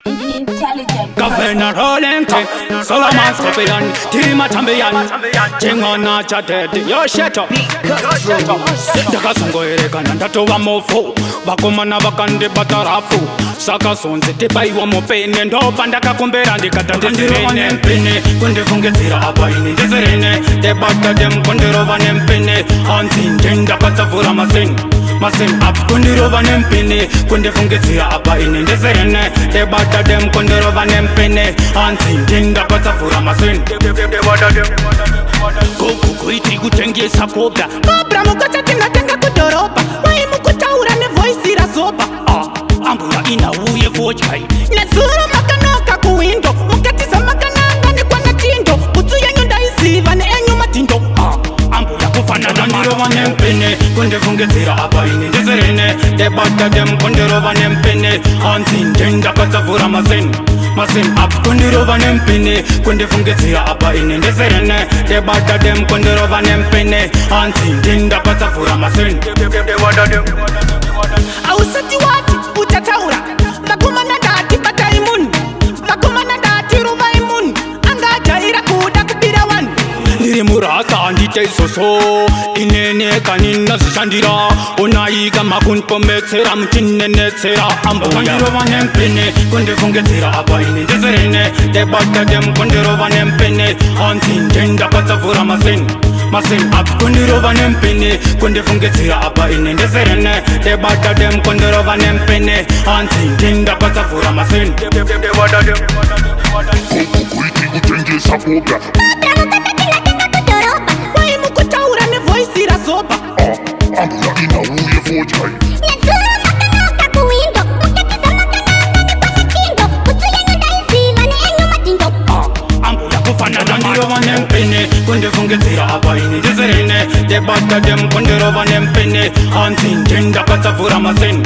Intelligent. Governor Rolente, Solomon Scorpion, Tima Chambian, Chingona Chatted, your shut up. Dakasongo Erekana, Tatoa Mofo, Bakomana Bakande Batarafu, Sakason, the Pai Wamo Pain and Opandaka Kumbera, the Catandiro and Pene, when the Fungetira Abba in the Serene, the Batadem Ponderovan and Pene, Hansin, Tendakata Furamasin. Masin up kundirovan empene kunde fungetia apa in the serene de bata dem kundirovan empene anti tinda patafura masin de bata dem goku kuiti kutenge sakobra kabra mukacha tinga tenga kudoropa wai mukutaura ne voice irazoba ambula ina uye vochai nezuru makanoka kuwindo mukatisa makananga ne kwana tindo utuya nyonda isiva ne enyu matindo ambula kufana na ndirovan empene kunde fungetia apa in the serene de bata dem kundirovan empene anti tinda patafura masin up kundirovan empene kunde fungetia apa in the serene de bata dem kundirovan empene anti tinda patafura masin de bata dem ausati wati utataura bakumana dati bataimun bakumana dati ruvaimun anga jaira kuda kupirawan niri murata andite soso inene kanina shandira onaiga makun pometsera mtinne netsera amboya rovan empene kunde fungetera apa in the serene de bata dem kundirovan empene anti tinda patafura masin up kundirovan empene kunde fungetira apa in the serene de bata dem kundirovan empene anti tinda patafura masin de bata dem goku kuiti kutenge sakobra wai mukutaura ne voice irazoba ambula ina uye vochai Kundirovan empene kunde fungetira apa in the serene de bata dem kundirovan empene anti tinda patafura masin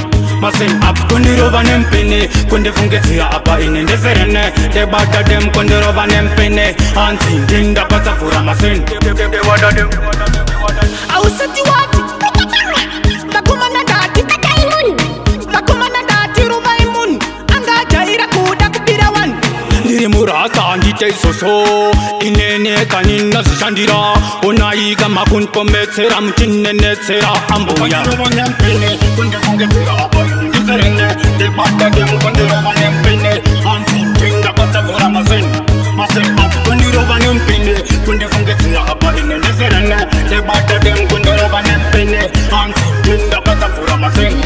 up kundirovan empene kunde fungetira apa in the serene de bata dem kundirovan empene anti tinda patafura masin de bata dem ausati wati bakumana dati bataimun bakumana dati ruvaimun anga jaira kuda kupirawan niri murata andite soso inene kanina shandira onaiga makun pometsera mtinne netsera amboya rovan empene kunde fungetira apa in the serene de bata dem kundirovan empene anti tinda patafura masin up kundirovan empene kunde fungetira apa in the serene de bata dem kundirovan empene anti tinda patafura masin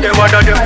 de bata dem